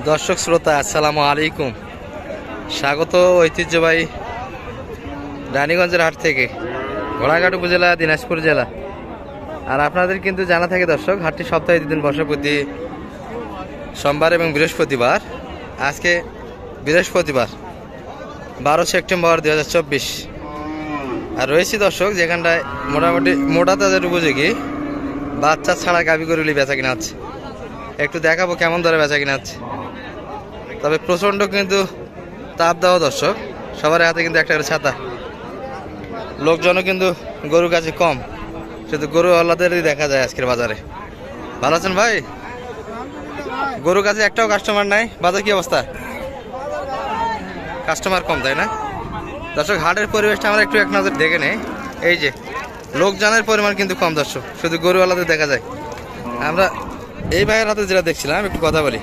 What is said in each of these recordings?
দর্শক শ্রোতা আসসালামু আলাইকুম। স্বাগত ঐতিহ্যবাহী রানীগঞ্জের হাট থেকে, ঘোড়াঘাট উপজেলা, দিনাজপুর জেলা। আর আপনাদের কিন্তু জানা থাকে দর্শক, হাটটি সপ্তাহে 2 দিন বসে, প্রতি সোমবার এবং বৃহস্পতিবার। আজকে বৃহস্পতিবার 12 সেপ্টেম্বর 2024। আর রয়েছি দর্শক যেখানটায় মোটামুটি মোটা তাদের উপযোগী বাচ্চা ছাড়া গাভী গরুগুলি বেচা কিনা হচ্ছে। একটু দেখাবো কেমন দরে বেচা কিনা হচ্ছে। তবে প্রচণ্ড কিন্তু তাপ দেওয়া দর্শক, সবার হাতে কিন্তু একটা করে ছাতা। লোকজনও কিন্তু গরুর কাছে কম, শুধু গরু আল্লাদেরই দেখা যায় আজকের বাজারে। ভালো আছেন ভাই? গরুর কাছে একটাও কাস্টমার নাই। বাজার কি অবস্থা? কাস্টমার কম, তাই না দর্শক? হাটের পরিবেশটা আমরা একটু এক নজর দেখে নেই। এই যে লোকজনের পরিমাণ কিন্তু কম দর্শক, শুধু গরুওয়ালাদের দেখা যায়। আমরা এই ভাইয়ের হাতে যেটা দেখছিলাম, একটু কথা বলি।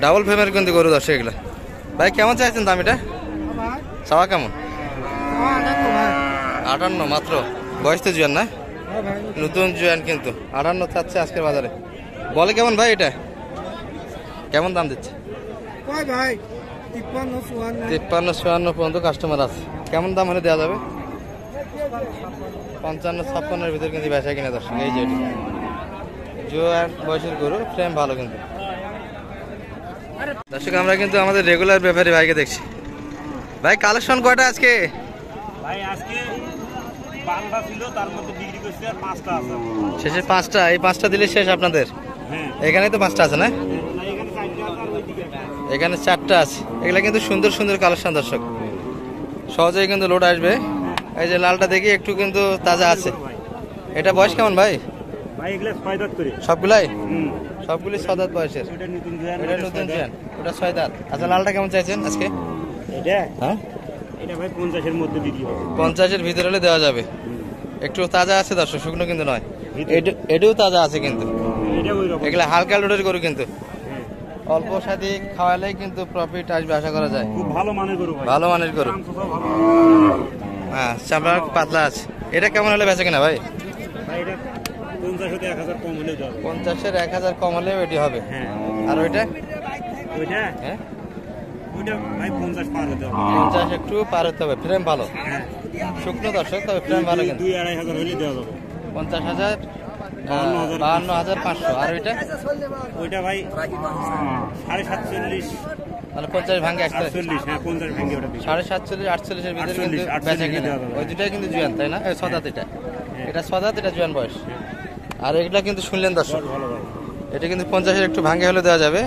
ডাবল ফেমের কিন্তু গরু দর্শক এগুলো। ভাই কেমন চাইছেন দাম? এটা চাওয়া কেমন? 58 মাত্র। বয়স তো জুয়ান না? নতুন জুয়ান কিন্তু 58 চাচ্ছে আজকের বাজারে। বলে কেমন ভাই? এটা কেমন দাম দিচ্ছে? 53-54 পর্যন্ত কাস্টমার আছে। কেমন দাম হলে দেওয়া যাবে? 55-56-এর ভিতরে কিন্তু বেচা কিনা দর্শক। এই যে জুয়ান বয়সের গরু, ফ্রেম ভালো কিন্তু দর্শক। আমরা কিন্তু আমাদের রেগুলার ব্যাপারী ভাইকে দেখছি। ভাই কালেকশন কয়টা আজকে? ভাই আজকে 12টা ছিল, তার মধ্যে বিক্রি করছি আর 5টা আছে। শেষে 5টা? এই 5টা দিলে শেষ আপনাদের? হ্যাঁ, এখানে তো 5টা আছে না? এখানে 4টা আছে। এগুলা কিন্তু সুন্দর সুন্দর কালেকশন দর্শক, সহজেই কিন্তু লোড আসবে। এই যে লালটা দেখি একটু কিন্তু তাজা আছে। এটা বয়স কেমন ভাই? ভাই এগুলা 6 দাঁত করে সবগুলাই? সবগুলি 6 দাঁত বয়সের। এটা নতুন জুয়ান, এটা নতুন জুয়ান, ওটা 6 দাঁত। আচ্ছা লালটা কেমন চাইছেন আজকে? এটা হ্যাঁ, এটা ভাই 50 এর মধ্যে বিক্রি হবে। 50-এর ভিতরে হলে দেওয়া যাবে। একটু তাজা আছে দর্শক, শুকনো কিন্তু নয়। এটাও তাজা আছে কিন্তু। এটা ওই রকম, এগুলা হালকা লোডের গরু কিন্তু। হ্যাঁ, অল্প সাথে খাওয়ালেই কিন্তু প্রফিট আসবে আশা করা যায়। খুব ভালো মানের গরু ভাই, ভালো মানের গরু। হ্যাঁ, চামড়া পাতলা আছে। এটা কেমন হলে বেচে কিনা ভাই? ভাই এটা 50 হতে 1000 কম হলে যাবে। 50-এর 1000 কম হলেও এটি হবে। হ্যাঁ, আর ওইটা? ওইটা হ্যাঁ, ওইটা ভাই 50 পার হতে হবে। 50 একটু পার হতে হবে। ফ্রেম ভালো, হ্যাঁ, শুকনো দর্শক, তবে ফ্রেম ভালো কিন্তু। 2-2500 হলে দেওয়া যাবে। 50,000, 52,500। আর ওইটা? ওইটা ভাই 47.5, মানে 50 ভাঙে আসতে? 48, হ্যাঁ 50 ভেঙে ওটা বিক্রি। 47-48-এর ভিতরে কিন্তু 48 বেচা কিনা। দেওয়া যাবে। ওই দুটাই কিন্তু জুয়ান, তাই না? সদাত এটা, এটা সদাত, এটা জুয়ান বয়স। আর এগুলা কিন্তু শুনলেন দর্শক, ভালো ভালো, এটা কিন্তু 50-এর একটু ভাঙে হলে দেওয়া যাবে।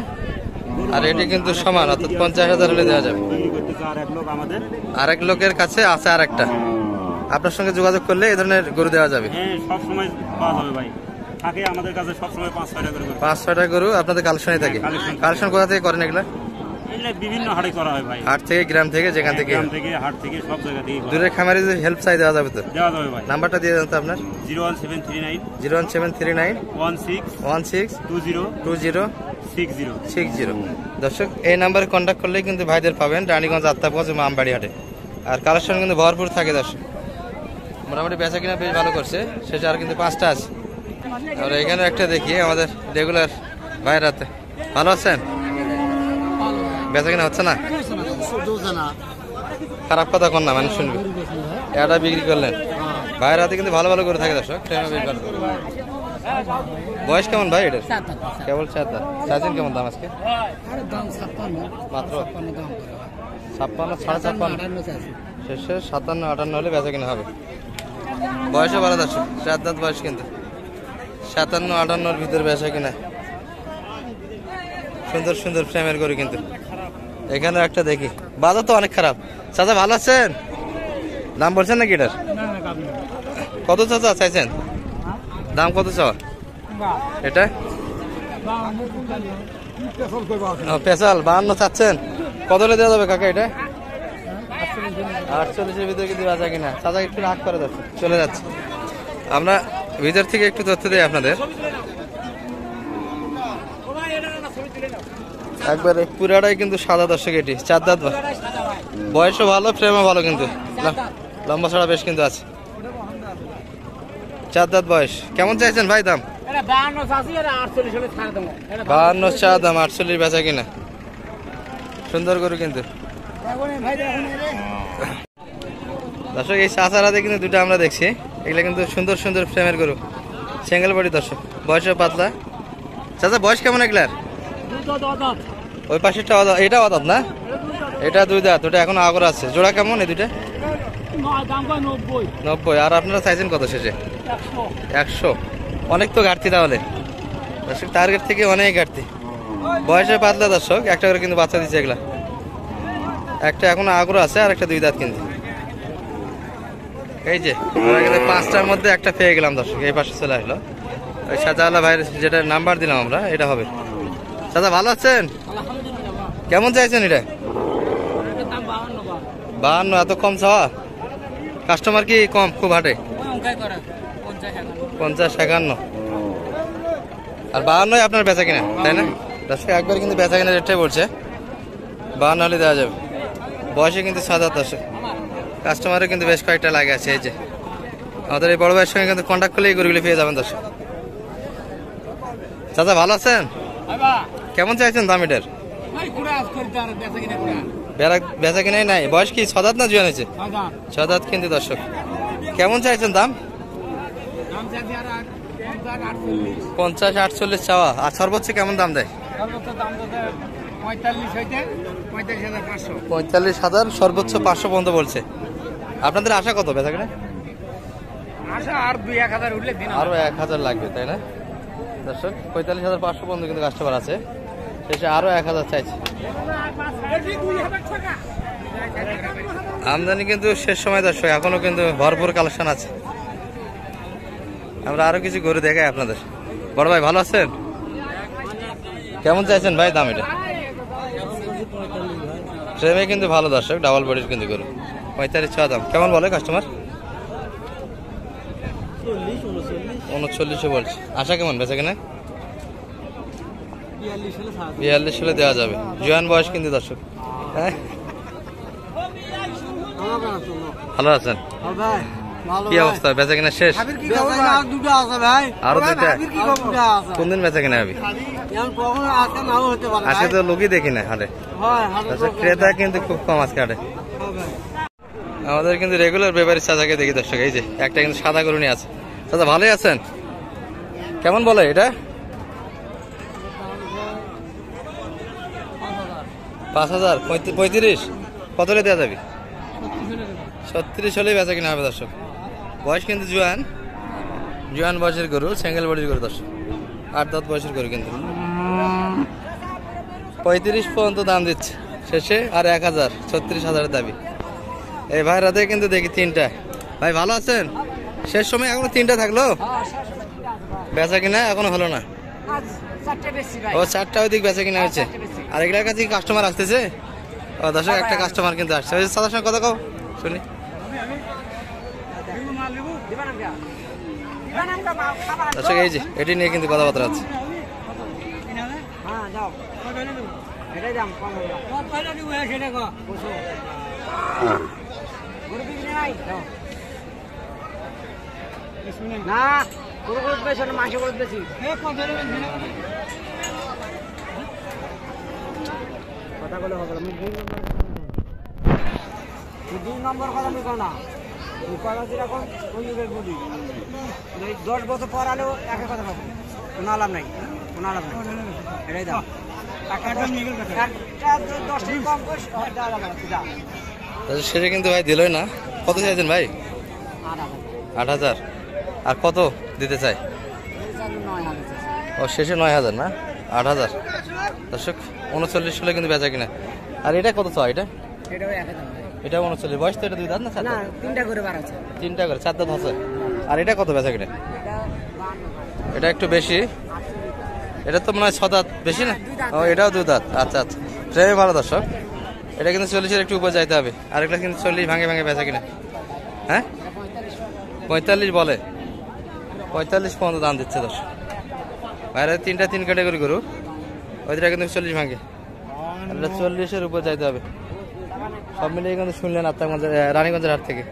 আর এটি কিন্তু সমান, অর্থাৎ 50,000 হলে দেওয়া যাবে। বিক্রি করতেছে আর এক লোক আমাদের। আরেক লোকের কাছে আছে আরেকটা, আপনার সঙ্গে যোগাযোগ করলে এই ধরনের গরু দেওয়া যাবে। হ্যাঁ, সব সময় পাওয়া যাবে ভাই, থাকে আমাদের কাছে সব সময় 5-6টা করে গরু। 5-6টা গরু আপনাদের কালেকশনে থাকে। কালেকশন কোথা থেকে করেন এগুলা? এগুলা বিভিন্ন হাটে করা হয় ভাই, হাট থেকে, গ্রাম থেকে, যেখান থেকে। গ্রাম থেকে, হাট থেকে, সব জায়গা থেকে দূরের খামারে যদি হেল্প চাই দেওয়া যাবে তো? দেওয়া যাবে ভাই। নাম্বারটা দিয়ে দেন তো আপনার। 01739 01739 16 20 20 60। 60। দর্শক এই নাম্বারে কন্ট্যাক্ট করলেই কিন্তু ভাইদের পাবেন রানীগঞ্জ আত্মাগঞ্জ আমবাড়ি হাটে। আর কালেকশন কিন্তু ভরপুর থাকে দর্শক। মোটামুটি বেচা কিনা বেশ ভালো করছে। শেষে আর কিন্তু 5টা আছে। আর এখানে একটা দেখি আমাদের রেগুলার ভাইয়ের হাতে। ভালো আছেন? বেচা কিনা হচ্ছে না? খারাপ কথা কর না, মানে শুনবে। এটা বিক্রি করলেন ভাইয়ের হাতে, কিন্তু ভালো ভালো করে থাকে দর্শক। বয়স কেমন ভাই এটার? কেবল 4 দাঁত। চাইছেন কেমন দাম আজকে? মাত্র 56, 56.5। শেষে 57-58 হলে বেচা কিনা হবে। বয়সও ভালো দর্শক, 4 দাঁত বয়স কিন্তু। 57-58-র ভিতরে বেচা কিনা। সুন্দর সুন্দর ফ্রেমের গরু কিন্তু। এখানে একটা দেখি। বাজার তো অনেক খারাপ। চাচা ভালো আছেন? দাম বলছেন নাকি এটার? কত চাচা চাইছেন? দাম কত চাওয়া এটা? পেশাল 52 চাচ্ছেন। কত হলে দেওয়া যাবে কাকা এটা? 48-এর ভিতরে কিন্তু বেচা কিনা। চাচা একটু রাগ করে যাচ্ছে, চলে যাচ্ছে। আমরা ভিতর থেকে একটু তথ্য দিই আপনাদের। একবারে পুরাটাই কিন্তু সাদা দর্শক। এটি 4 দাঁত, বয়সও ভালো, ফ্রেমও ভালো কিন্তু। লম্বা ছড়া বেশ কিন্তু আছে। 4 দাঁত বয়স। কেমন চাইছেন ভাই দাম? 52 চা দাম, 48 বেচা কিনা। সুন্দর গরু কিন্তু দর্শক এই চাচারাতে কিন্তু দুটো আমরা দেখছি, এগুলো কিন্তু সুন্দর সুন্দর ফ্রেমের গরু, সিঙ্গেল বডি দর্শক, বয়সও পাতলা। চাচা বয়স কেমন এগুলার? ওই পাশেরটা এটা অদাত না, এটা 2 দাঁত, ওটা এখন আগর আছে। জোড়া কেমন এই দুইটা? 90। আর আপনারা চাইছেন কত শেষে? 100। অনেক তো ঘাটতি তাহলে দর্শক, টার্গেট থেকে অনেক ঘাটতি। বয়সে পাতলা দর্শক, একটা করে কিন্তু বাচ্চা দিচ্ছে এগুলা, একটা এখন আগর আছে আর একটা 2 দাঁত কিন্তু। এই যে আমরা কিন্তু 5টার মধ্যে একটা পেয়ে গেলাম দর্শক, এই পাশে চলে আসলো। ওই শাহজাহাল্লাহ ভাইয়ের যেটা নাম্বার দিলাম আমরা, এটা হবে। দাদা ভালো আছেন? কেমন চাইছেন এটা? 52। এত কম চাওয়া? কাস্টমার কি কম খুব হাটে? 50-51। আর 52 আপনার বেচা কিনা, তাই না? দর্শক একবার কিন্তু বেচা কিনা রেটটাই বলছে, 52 হলে দেওয়া যাবে। বয়সে কিন্তু 7 দাঁত দর্শক, কাস্টমারও কিন্তু বেশ কয়েকটা লাগে আছে। এই যে আমাদের এই বড় ভাইয়ের সঙ্গে কিন্তু কন্ট্যাক্ট করলে এই গরুগুলি পেয়ে যাবেন দর্শক। চাচা ভালো আছেন? কেমন চাইছেন দাম এটার? বেচা কিনাই নাই। বয়স কি 6 দাঁত না জুয়ান হয়েছে? 6 দাঁত কিন্তু দর্শক। কেমন চাইছেন দাম? 50-48 চাওয়া। আর সর্বোচ্চ কেমন দাম দেয়? 45,000 সর্বোচ্চ 500 পর্যন্ত বলছে। আপনাদের আশা কত বেচা কিনা? আর 2-1,000 উঠলে দিন আরো 1000 লাগবে, তাই না দর্শক? 45,500 পর্যন্ত কিন্তু কাস্টমার আছে, শেষে আরো 1000 চাইছে। আমদানি কিন্তু শেষ সময় দর্শক, এখনো কিন্তু ভরপুর কালেকশন আছে। আমরা আরো কিছু গরু দেখাই আপনাদের। বড় ভাই ভালো আছেন? কেমন চাইছেন ভাই দাম এটা? ফ্রেমে কিন্তু ভালো দর্শক, ডাবল বডির কিন্তু গরু। 45 চাওয়া দাম। কেমন বলে কাস্টমার? 39 বলছে। আশা কেমন বেচা কিনা? 42 হলে দেওয়া যাবে। জোয়ান বয়স কিন্তু দর্শক। হ্যাঁ ভালো আছেন? কি অবস্থা, বেচা কিনা শেষ? আরো 2টা? কোন দিন বেচা কিনা হবে? আজকে তো লোকই দেখি না হাটে, ক্রেতা কিন্তু খুব কম আজকে হাটে। আমাদের কিন্তু রেগুলার ব্যাপারী চাচাকে দেখি দর্শক। এই যে একটা কিন্তু সাদা গরু নিয়ে আছে। চাচা ভালোই আছেন? কেমন বলে এটা? 5,000। 35 কত হলে দেওয়া যাবে? 36 হলেই বেচা কিনা হবে দর্শক। বয়স কিন্তু জোয়ান বয়সের গরু, সিঙ্গেল বডির গরু দর্শক, 8 দাঁত বয়সের গরু কিন্তু। 35 পর্যন্ত দাম দিচ্ছে, শেষে আর 1000, 36,000 দাবি। এই ভাই রাতে কিন্তু দেখি 3টা। ভাই ভালো আছেন? শেষ সময় এখনো 3টা থাকলো, বেচা কিনা এখনো হলো না। ও 4টা ওই দিক বেচা কিনা হয়েছে। আর এগুলোর কাছে কাস্টমার আসতেছে। ও দর্শক একটা কাস্টমার কিন্তু আসছে। ওই সাদার সঙ্গে কথা কও শুনি। দর্শক এই যে এটি নিয়ে কিন্তু কথাবার্তা আছে। না মাসে করে বেশি কথা বলে হবে। আমি 2 নম্বর কথা আমি কো না, কথা যেরকম ওই যুগের বলি 10 বছর পর আলেও একই কথা পাবো, কোনো আলাপ নাই, কোনো আলাপ নাই। এটাই দাও সেটা কিন্তু ভাই দিলই না। কত চাইছেন ভাই? 8,000। আর কত দিতে চাই? ও শেষে 9,000 না, 8,000 দর্শক। 39 হলে কিন্তু বেচা কিনা। আর এটা কত চাই? এটা 39। বয়স তো এটা 2 দাঁত না 4 দাঁত? 3টা করে বার আছে। 3টা করে 4 দাঁত আছে। আর এটা কত বেচা কিনা? এটা একটু বেশি, এটা তো মনে হয় 6 দাঁত বেশি না? ও এটাও 2 দাঁত। আচ্ছা আচ্ছা, ফ্রেমে ভালো দর্শক। এটা কিন্তু 40-এর একটু উপর যাইতে হবে। আর এটা কিন্তু 40 ভাঙে ভাঙে বেচা কিনা। হ্যাঁ 45 বলে, 45 পর্যন্ত দাম দিচ্ছে দর্শক। বাইরে 3টা 3 ক্যাটাগরি গরু, ওইটা কিন্তু 40 ভাঙে, 40-এর উপর যাইতে হবে। সব মিলিয়ে কিন্তু শুনলেন আপনার রানীগঞ্জের হাট থেকে।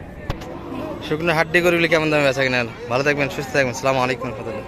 শুকনো হাড্ডি গরুগুলি কেমন দামে বেচা কিনা। ভালো থাকবেন, সুস্থ থাকবেন। আসসালামু আলাইকুম রহমতুল্লাহ।